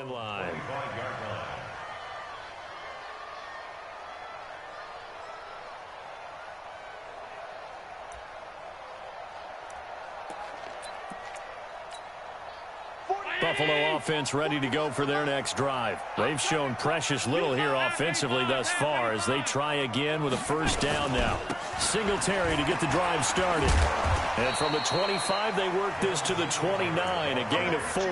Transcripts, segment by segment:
40-yard line. Buffalo offense ready to go for their next drive. They've shown precious little here offensively thus far as they try again with a first down now. Singletary to get the drive started. And from the 25, they work this to the 29, a gain of 4.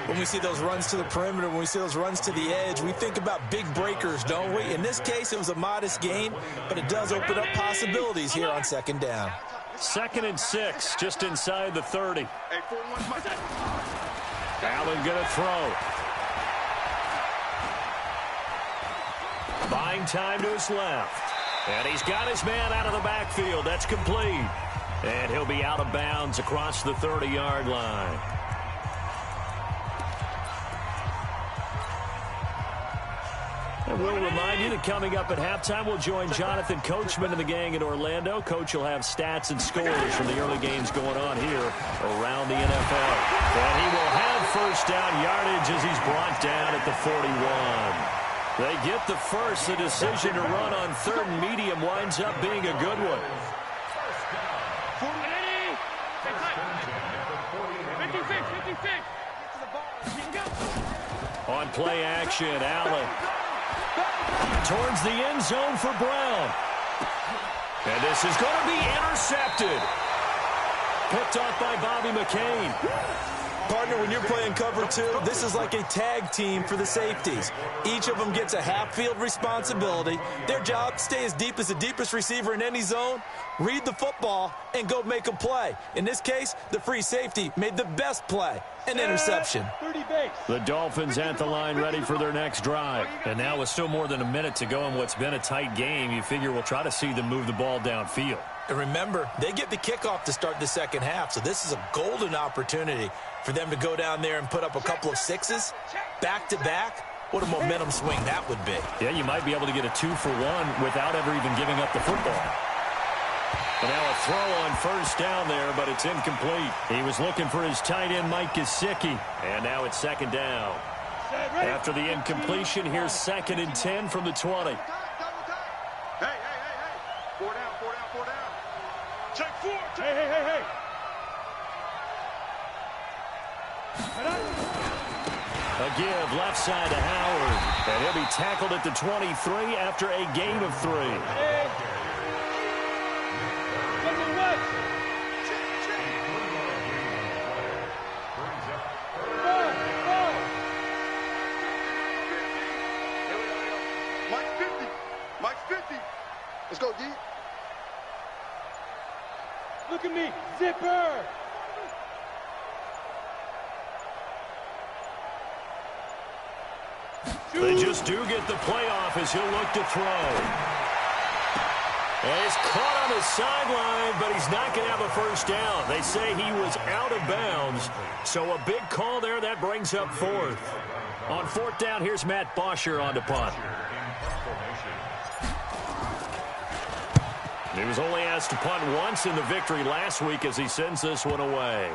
When we see those runs to the perimeter, when we see those runs to the edge, we think about big breakers, don't we? In this case, it was a modest gain, but it does open up possibilities here on second down. 2nd and 6, just inside the 30. Allen going to throw. Buying time to his left. And he's got his man out of the backfield. That's complete. And he'll be out of bounds across the 30-yard line. And we'll remind you that coming up at halftime, we'll join Jonathan Coachman and the gang in Orlando. Coach will have stats and scores from the early games going on here around the NFL. And he will have first down yardage as he's brought down at the 41. They get the first. The decision to run on 3rd and medium winds up being a good one. On play action, Allen towards the end zone for Brown. And this is going to be intercepted. Picked off by Bobby McCain. Partner, when you're playing cover 2, this is like a tag team for the safeties. Each of them gets a half-field responsibility. Their job, stay as deep as the deepest receiver in any zone, read the football, and go make a play. In this case, the free safety made the best play, an interception. The Dolphins at the line ready for their next drive. And now with still more than a minute to go in what's been a tight game, you figure we'll try to see them move the ball downfield. And remember, they get the kickoff to start the second half, so this is a golden opportunity for them to go down there and put up a couple of sixes back-to-back. What a momentum swing that would be. Yeah, you might be able to get a 2-for-1 without ever even giving up the football. And now a throw on first down there, but it's incomplete. He was looking for his tight end, Mike Gesicki. And now it's 2nd down. After the incompletion, here's 2nd and 10 from the 20. A give left side to Howard. And he'll be tackled at the 23 after a gain of 3. Mike's 50. Let's go, D. Look at me. Zipper. They just do get the playoff as he'll look to throw. And he's caught on the sideline, but he's not going to have a first down. They say he was out of bounds. So a big call there. That brings up 4th. On 4th down, here's Matt Bosher on to punt. He was only asked to punt once in the victory last week as he sends this one away.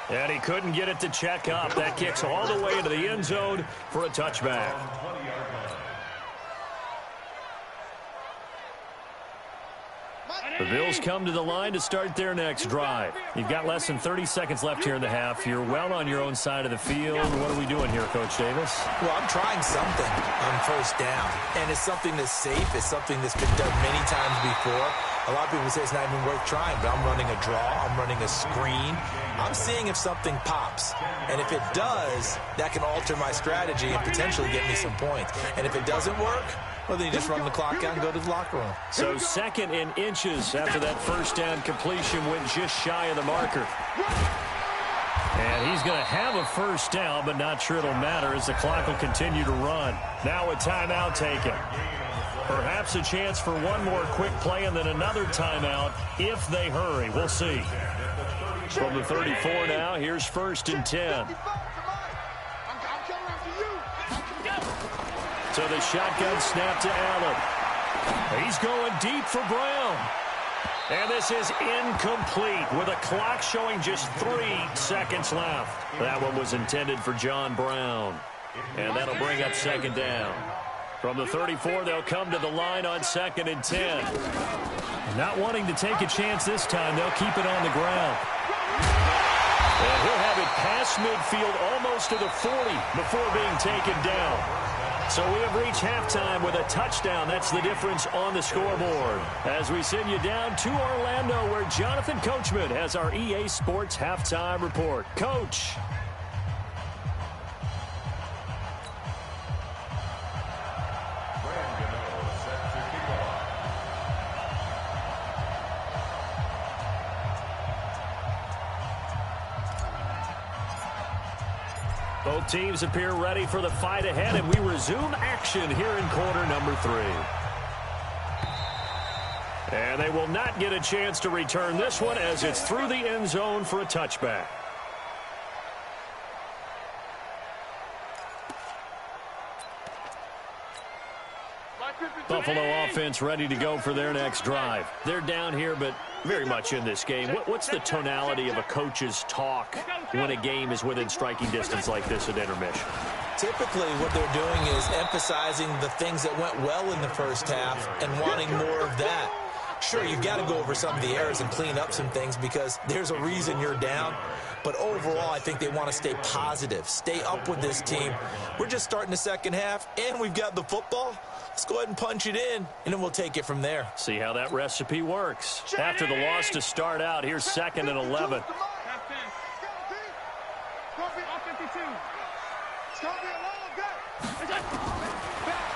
And he couldn't get it to check up. That kicks all the way into the end zone for a touchback. The Bills come to the line to start their next drive. You've got less than 30 seconds left here in the half. You're well on your own side of the field. What are we doing here, Coach Davis? Well, I'm trying something on first down, and it's something that's safe. It's something that's been done many times before. A lot of people say it's not even worth trying, but I'm running a draw. I'm running a screen. I'm seeing if something pops. And if it does, that can alter my strategy and potentially get me some points. And if it doesn't work, well, then you just run the clock out and go to the locker room. So 2nd and inches after that first down completion went just shy of the marker. And he's going to have a first down, but not sure it'll matter as the clock will continue to run. Now a timeout taken. Perhaps a chance for one more quick play and then another timeout if they hurry. We'll see. From the 34 now, here's 1st and 10. So the shotgun snap to Allen. He's going deep for Brown. And this is incomplete with a clock showing just 3 seconds left. That one was intended for John Brown. And that'll bring up second down. From the 34, they'll come to the line on 2nd and 10. Not wanting to take a chance this time, they'll keep it on the ground. And he'll have it past midfield almost to the 40 before being taken down. So we have reached halftime with a touchdown. That's the difference on the scoreboard. As we send you down to Orlando, where Jonathan Coachman has our EA Sports Halftime Report. Coach. Both teams appear ready for the fight ahead, and we resume action here in quarter number 3. And they will not get a chance to return this one as it's through the end zone for a touchback. Buffalo offense ready to go for their next drive. They're down here, but very much in this game. What's the tonality of a coach's talk when a game is within striking distance like this at intermission? Typically, what they're doing is emphasizing the things that went well in the first half and wanting more of that. Sure, you've got to go over some of the errors and clean up some things because there's a reason you're down. But overall, I think they want to stay positive, stay up with this team. We're just starting the second half, and we've got the football. Let's go ahead and punch it in, and then we'll take it from there. See how that recipe works. After the loss to start out, here's 2nd and 11.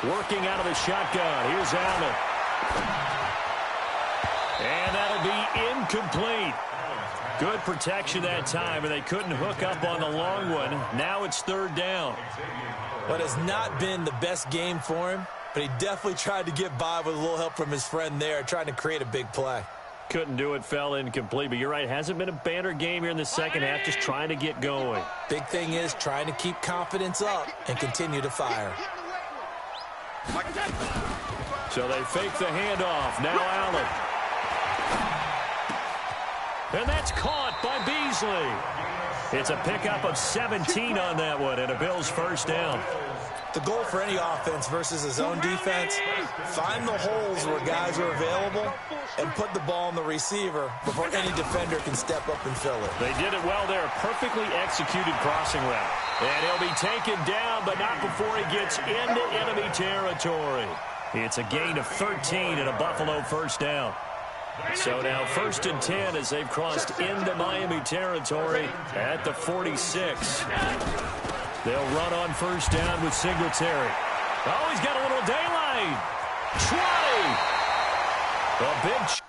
Working out of the shotgun. Here's Allen. And that'll be incomplete. Good protection that time, and they couldn't hook up on the long one. Now it's 3rd down. What has not been the best game for him, but he definitely tried to get by with a little help from his friend there, trying to create a big play. Couldn't do it, fell incomplete. But you're right, hasn't been a banner game here in the second half, just trying to get going. Big thing is trying to keep confidence up and continue to fire. So they fake the handoff. Now Allen. And that's caught by Beasley. It's a pickup of 17 on that one, and a Bills first down. The goal for any offense versus a zone defense, find the holes where guys are available and put the ball on the receiver before any defender can step up and fill it. They did it well there. Perfectly executed crossing route. And he'll be taken down, but not before he gets into enemy territory. It's a gain of 13 and a Buffalo first down. So now 1st and 10 as they've crossed into Miami territory at the 46. They'll run on first down with Singletary. Oh, he's got a little daylight. 20. A big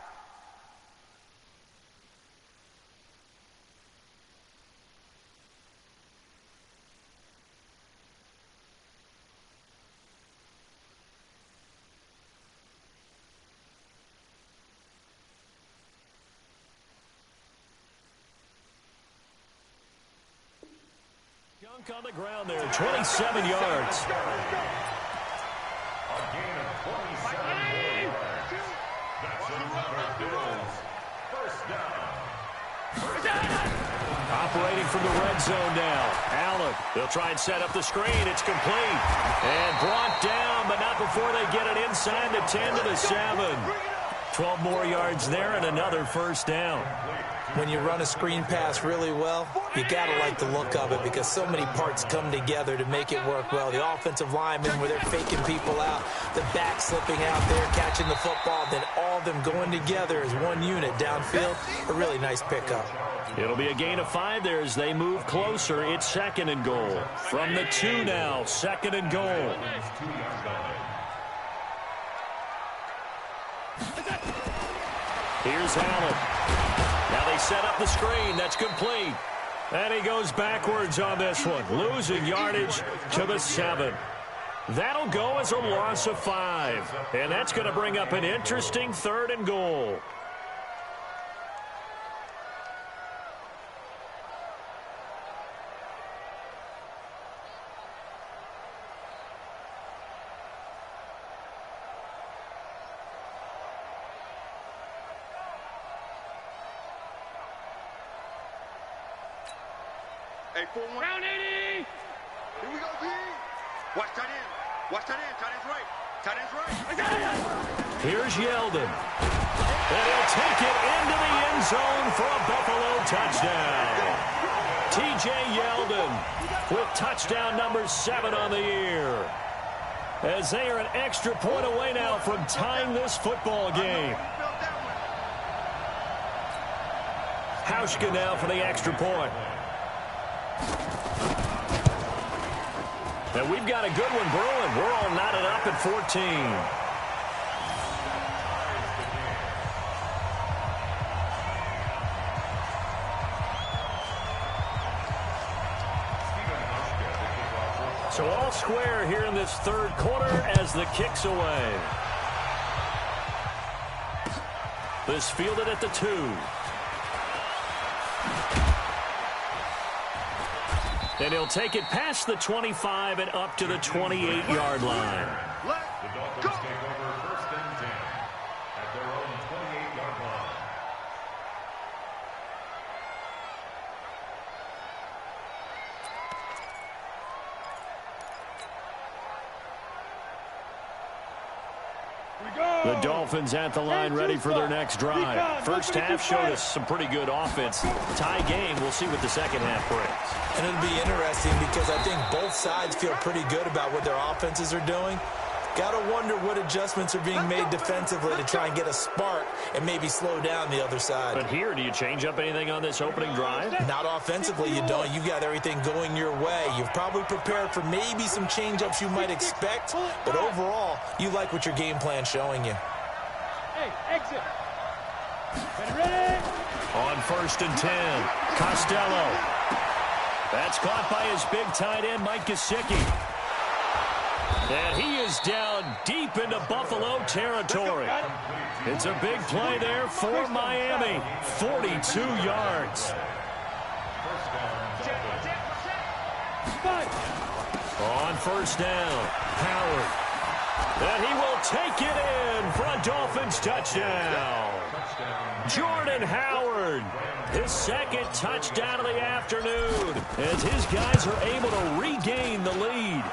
on the ground there, 27 yards. Operating from the red zone now. Allen, they'll try and set up the screen. It's complete. And brought down, but not before they get it inside the 10 to the 7. 12 more yards there and another first down. When you run a screen pass really well, you got to like the look of it because so many parts come together to make it work well. The offensive linemen where they're faking people out, the back slipping out there, catching the football, then all of them going together as one unit downfield. A really nice pickup. It'll be a gain of 5 there as they move closer. It's 2nd and goal. From the 2 now, 2nd and goal. Here's Allen. Now they set up the screen. That's complete. And he goes backwards on this one. Losing yardage to the 7. That'll go as a loss of 5. And that's going to bring up an interesting 3rd and goal. Hey, 4-1. Round 80. Here we go, D. Watch tight end. Watch tight end. Tight end's right. Tight end's right. Here's Yeldon. And he'll take it into the end zone for a Buffalo touchdown. T.J. Yeldon with touchdown number 7 on the year. As they are an extra point away now from tying this football game. Hauschka now for the extra point. And we've got a good one brewing. We're all knotted up at 14. So all square here in this third quarter as the kick's away. This fielded at the 2. And he'll take it past the 25 and up to the 28-yard line. Let's go. Take over 1st and 10 at their own 28-yard line. The Dolphins at the line ready for their next drive. First half showed us some pretty good offense. Tie game. We'll see what the second half brings. And it'll be interesting because I think both sides feel pretty good about what their offenses are doing. Got to wonder what adjustments are being made defensively to try and get a spark and maybe slow down the other side. But here, do you change up anything on this opening drive? Not offensively, you don't. You've got everything going your way. You've probably prepared for maybe some change-ups you might expect, but overall, you like what your game plan's showing you. Hey, exit. Ready? On 1st and 10, Costello. That's caught by his big tight end, Mike Gesicki. And he is down deep into Buffalo territory. It's a big play there for Miami. 42 yards. On 1st down, Howard. And he will take it in for a Dolphins touchdown. Jordan Howard, his 2nd touchdown of the afternoon, as his guys are able to regain the lead.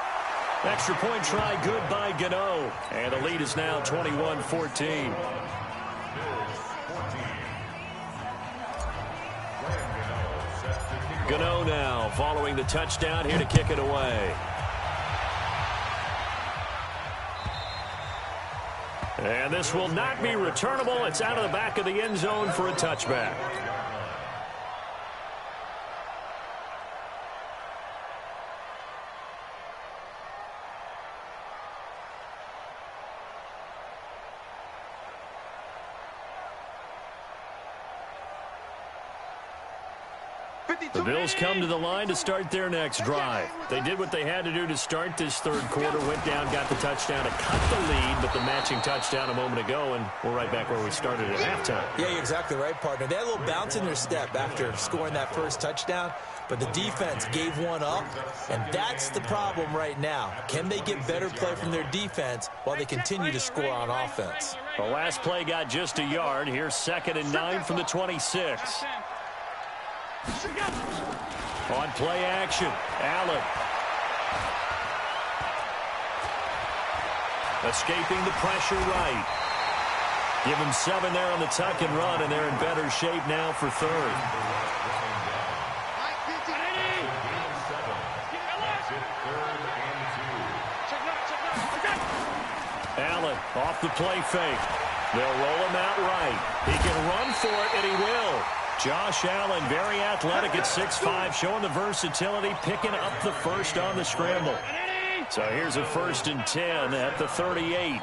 Extra point try good by Gano. And the lead is now 21-14. Gano now following the touchdown here to kick it away. And this will not be returnable. It's out of the back of the end zone for a touchback. The Bills come to the line to start their next drive. They did what they had to do to start this third quarter, went down, got the touchdown to cut the lead, but the matching touchdown a moment ago, and we're right back where we started at halftime. Yeah, you're exactly right, partner. They had a little bounce in their step after scoring that first touchdown, but the defense gave one up, and that's the problem right now. Can they get better play from their defense while they continue to score on offense? The last play got just a yard. Here's 2nd and 9 from the 26. On play action, Allen. Escaping the pressure right. Give him 7 there on the tuck and run, and they're in better shape now for 3rd. Allen off the play fake. They'll roll him out right. He can run for it, and he will. Josh Allen, very athletic at 6'5", showing the versatility, picking up the first on the scramble. So here's a 1st and 10 at the 38.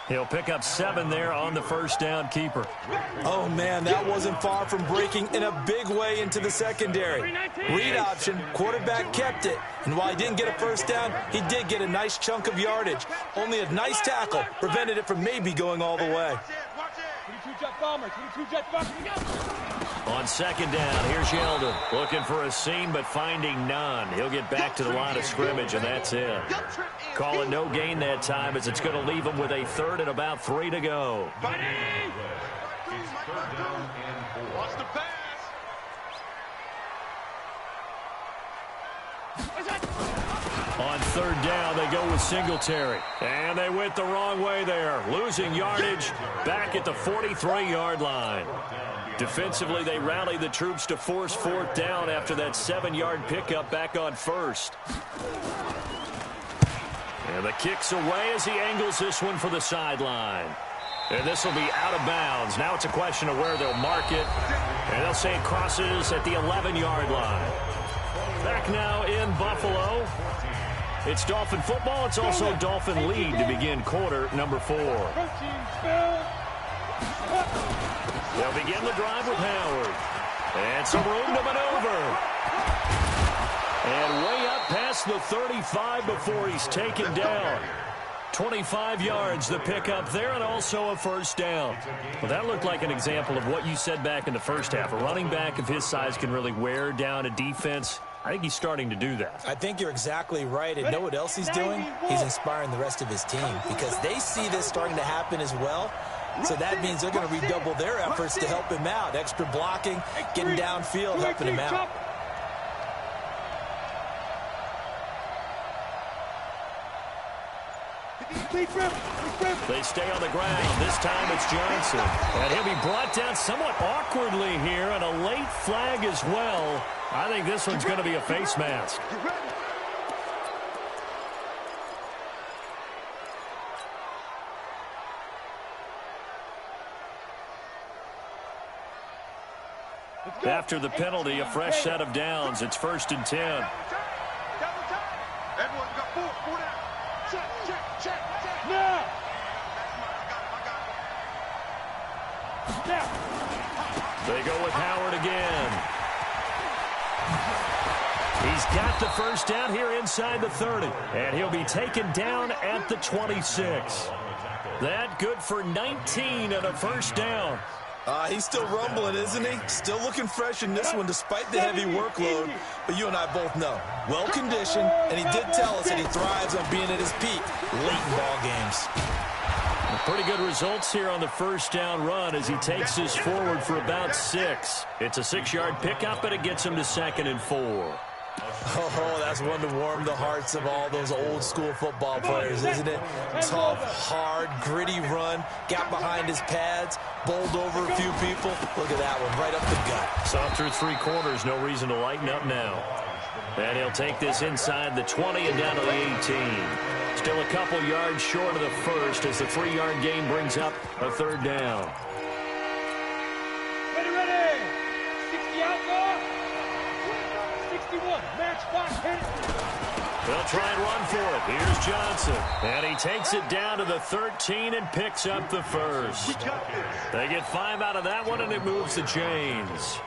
He'll pick up 7 there on the 1st down keeper. Oh, man, that wasn't far from breaking in a big way into the secondary. Read option, quarterback kept it. And while he didn't get a 1st down, he did get a nice chunk of yardage. Only a nice tackle prevented it from maybe going all the way. jet bomber. 22 jet bomber. On second down, here's Yeldon. Looking for a seam, but finding none. He'll get back to the line of scrimmage, and that's it. Call it no gain that time, as it's going to leave him with a third and about 3 to go. Wants the pass. On third down, they go with Singletary. And they went the wrong way there. Losing yardage back at the 43-yard line. Defensively, they rally the troops to force fourth down after that 7-yard pickup back on first. And the kick's away as he angles this one for the sideline. And this will be out of bounds. Now it's a question of where they'll mark it. And they'll say it crosses at the 11-yard line. Back now in Buffalo. It's Dolphin football. It's also Dolphin lead to begin quarter number 4. They'll begin the drive with Howard. And some room to maneuver. And way up past the 35 before he's taken down. 25 yards the pickup there, and also a first down. Well, that looked like an example of what you said back in the first half. A running back of his size can really wear down a defense. I think he's starting to do that. I think you're exactly right. And know what else he's doing? He's inspiring the rest of his team because they see this starting to happen as well. So that means they're going to redouble their efforts to help him out. Extra blocking, getting downfield, helping him out. They stay on the ground. This time it's Johnson. And he'll be brought down somewhat awkwardly here, and a late flag as well. I think this one's going to be a face mask. After the penalty, a fresh set of downs. It's 1st and 10. Everyone's got 4 down. Check. Now. They go with Howard again. He's got the first down here inside the 30. And he'll be taken down at the 26. That good for 19 and a first down. He's still rumbling, isn't he? Still looking fresh in this one despite the heavy workload. But you and I both know, well-conditioned, and he did tell us that he thrives on being at his peak late in ball games. Pretty good results here on the first down run as he takes this forward for about 6. It's a 6-yard pickup, and it gets him to 2nd and 4. Oh, that's one to warm the hearts of all those old-school football players, isn't it? Tough, hard, gritty run, got behind his pads, bowled over a few people. Look at that one, right up the gut. So through 3 quarters, no reason to lighten up now. And he'll take this inside the 20 and down to the 18. Still a couple yards short of the first as the 3-yard gain brings up a 3rd down. Ready. 60 outlaw. 61. Match box hit. They'll try and run for it. Here's Johnson. And he takes it down to the 13 and picks up the first. They get 5 out of that one, and it moves the chains.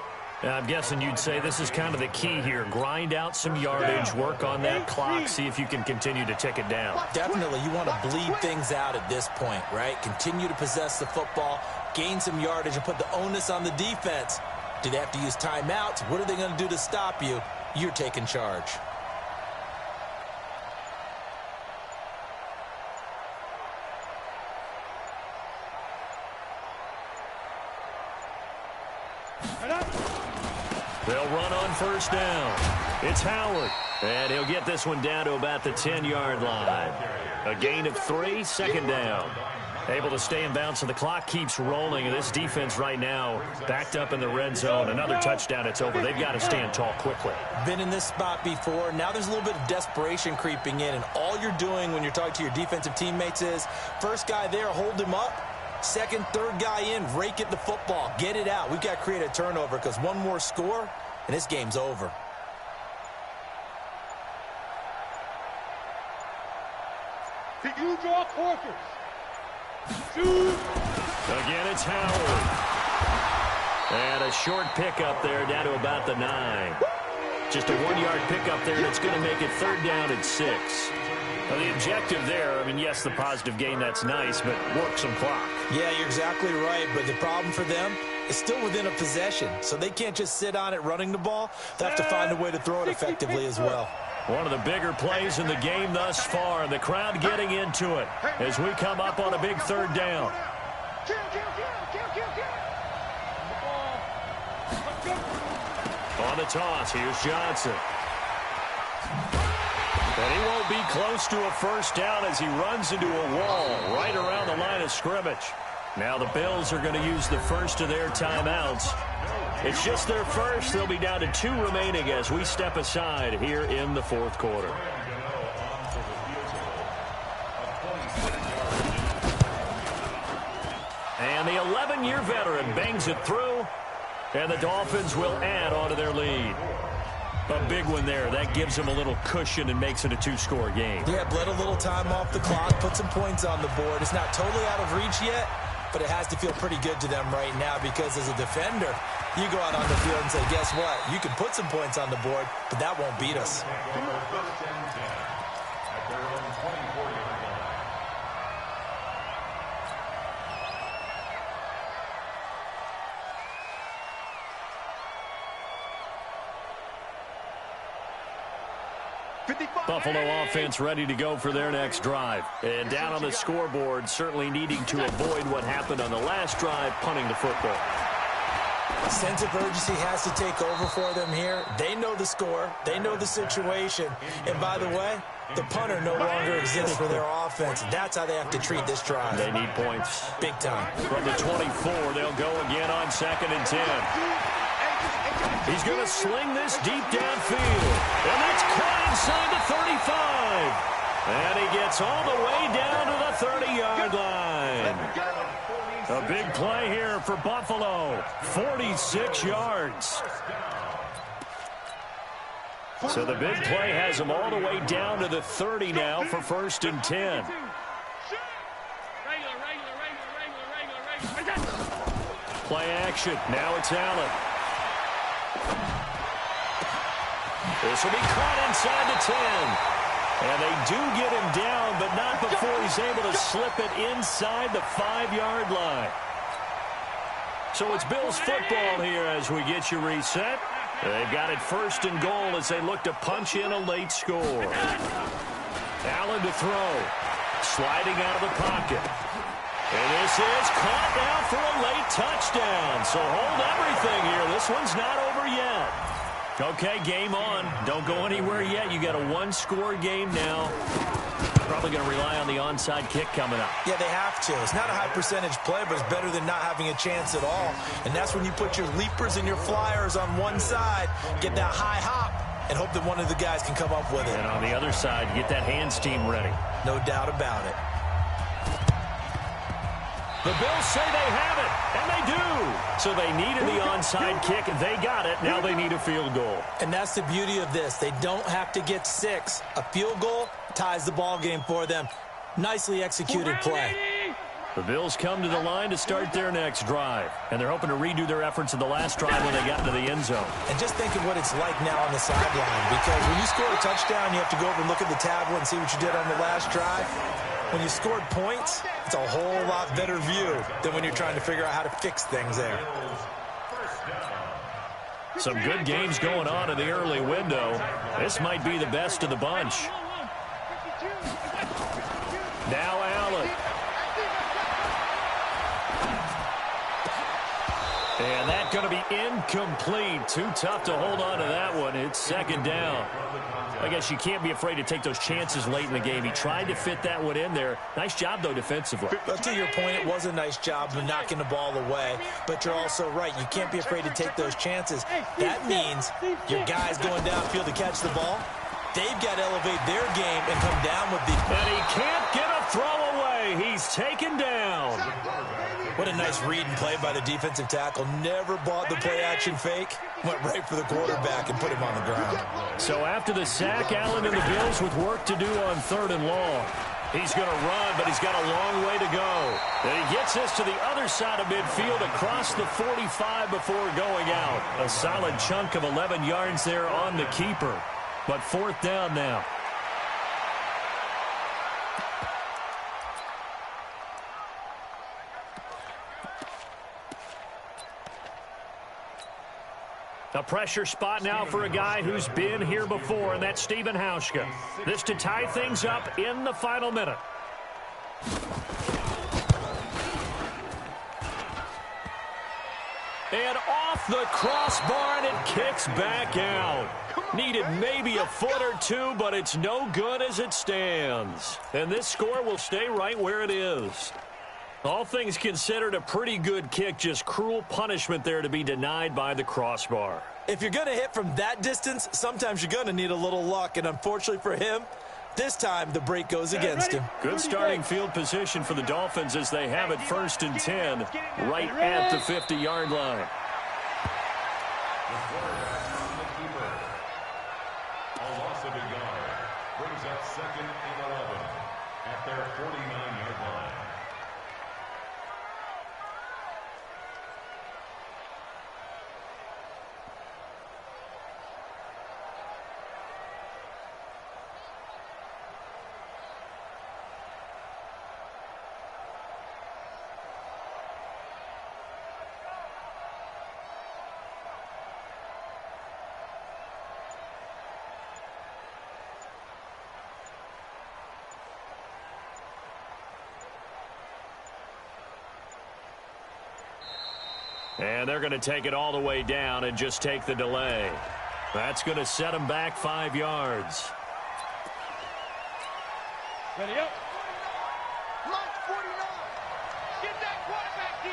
I'm guessing you'd say this is kind of the key here. Grind out some yardage, work on that clock, see if you can continue to tick it down. Definitely, you want to bleed things out at this point, right? Continue to possess the football, gain some yardage, and put the onus on the defense. Do they have to use timeouts? What are they going to do to stop you? You're taking charge. They'll run on first down. It's Howard. And he'll get this one down to about the 10-yard line. A gain of 3, 2nd down. Able to stay in bounds, so the clock keeps rolling. And this defense right now backed up in the red zone. Another touchdown, it's over. They've got to stand tall quickly. Been in this spot before. Now there's a little bit of desperation creeping in. And all you're doing when you're talking to your defensive teammates is, first guy there, hold him up. Second, third guy in, rake it the football. Get it out. We've got to create a turnover because one more score, and this game's over. You draw Corkers. Shoot. Again, it's Howard. And a short pickup there down to about the 9. Just a 1-yard pickup there, and it's going to make it 3rd down and 6. Well, the objective there, I mean, yes, the positive gain, that's nice, but work some clock. Yeah, you're exactly right, but the problem for them is still within a possession, so they can't just sit on it running the ball. They have to find a way to throw it effectively as well. One of the bigger plays in the game thus far. The crowd getting into it as we come up on a big third down. On the toss, here's Johnson. And he won't be close to a first down as he runs into a wall right around the line of scrimmage. Now the Bills are going to use the first of their timeouts. It's just their first. They'll be down to 2 remaining as we step aside here in the fourth quarter. And the 11-year veteran bangs it through, and the Dolphins will add on to their lead. A big one there. That gives them a little cushion and makes it a 2-score game. Yeah, bled a little time off the clock, put some points on the board. It's not totally out of reach yet, but it has to feel pretty good to them right now because as a defender, you go out on the field and say, guess what? You can put some points on the board, but that won't beat us. Buffalo offense ready to go for their next drive. And down on the scoreboard, certainly needing to avoid what happened on the last drive, punting the football. Sense of urgency has to take over for them here. They know the score. They know the situation. And by the way, the punter no longer exists for their offense. That's how they have to treat this drive. They need points. Big time. From the 24, they'll go again on 2nd and 10. He's going to sling this deep downfield. And that's caught inside the 35. And he gets all the way down to the 30-yard line. A big play here for Buffalo. 46 yards. So the big play has him all the way down to the 30 now for 1st and 10. Play action. Now it's Allen. This will be caught inside the 10. And they do get him down, but not before he's able to slip it inside the 5-yard line. So it's Bills football here as we get you reset. They've got it 1st and goal as they look to punch in a late score. Allen to throw. Sliding out of the pocket. And this is caught now for a late touchdown. So hold everything here. This one's not over yet. Okay, game on. Don't go anywhere yet. You got a 1-score game now. Probably going to rely on the onside kick coming up. Yeah, they have to. It's not a high percentage play, but it's better than not having a chance at all. And that's when you put your leapers and your flyers on one side, get that high hop, and hope that one of the guys can come up with it. And on the other side, get that hands team ready. No doubt about it. The Bills say they have it, and they do. So they needed the onside kick, and they got it. Now they need a field goal. And that's the beauty of this. They don't have to get 6. A field goal ties the ball game for them. Nicely executed play. The Bills come to the line to start their next drive, and they're hoping to redo their efforts in the last drive when they got into the end zone. And just think of what it's like now on the sideline, because when you score a touchdown, you have to go over and look at the tablet and see what you did on the last drive. When you scored points, it's a whole lot better view than when you're trying to figure out how to fix things there. Some good games going on in the early window. This might be the best of the bunch. Now Allen. And that's going to be incomplete. Too tough to hold on to that one. It's 2nd down. I guess you can't be afraid to take those chances late in the game. He tried to fit that one in there. Nice job, though, defensively. But to your point, it was a nice job of knocking the ball away. But you're also right. You can't be afraid to take those chances. That means your guys going downfield to catch the ball, they've got to elevate their game and come down with the... And he can't get a throw away. He's taken down. What a nice read and play by the defensive tackle. Never bought the play-action fake. Went right for the quarterback and put him on the ground. So after the sack, Allen and the Bills with work to do on 3rd and long. He's going to run, but he's got a long way to go. And he gets us to the other side of midfield across the 45 before going out. A solid chunk of 11 yards there on the keeper. But 4th down now. A pressure spot now for a guy who's been here before, and that's Stephen Hauschka. This to tie things up in the final minute. And off the crossbar, and it kicks back out. Needed maybe a foot or two, but it's no good as it stands. And this score will stay right where it is. All things considered, a pretty good kick, just cruel punishment there to be denied by the crossbar. If you're going to hit from that distance, sometimes you're going to need a little luck, and unfortunately for him, this time the break goes against him. Good starting field position for the Dolphins as they have it 1st and 10 right at the 50-yard line. A loss of a yard brings up 2nd and 11 at their 49-yard line. And they're going to take it all the way down and just take the delay. That's going to set them back 5 yards. Ready up. Launch 49. Get that quarterback,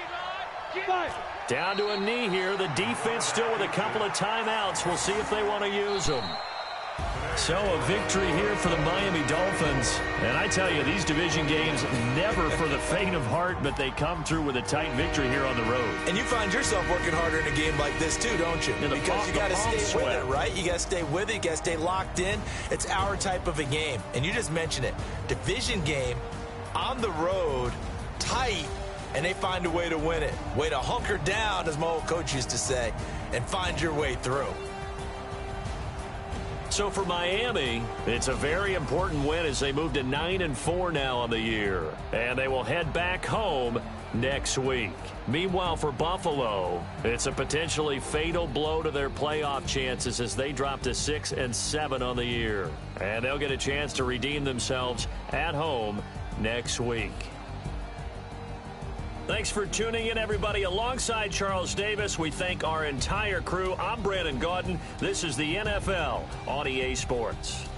D-line. Get Down to a knee here. The defense still with a couple of timeouts. We'll see if they want to use them. So a victory here for the Miami Dolphins. And I tell you, these division games, never for the faint of heart, but they come through with a tight victory here on the road. And you find yourself working harder in a game like this too, don't you? Because you got to stay with it, right? You got to stay with it. You got to stay locked in. It's our type of a game. And you just mentioned it. Division game, on the road, tight, and they find a way to win it. Way to hunker down, as my old coach used to say, and find your way through. So for Miami, it's a very important win as they move to 9-4 now on the year. And they will head back home next week. Meanwhile, for Buffalo, it's a potentially fatal blow to their playoff chances as they drop to 6-7 on the year. And they'll get a chance to redeem themselves at home next week. Thanks for tuning in, everybody. Alongside Charles Davis, we thank our entire crew. I'm Brandon Gaudin. This is the NFL on EA Sports.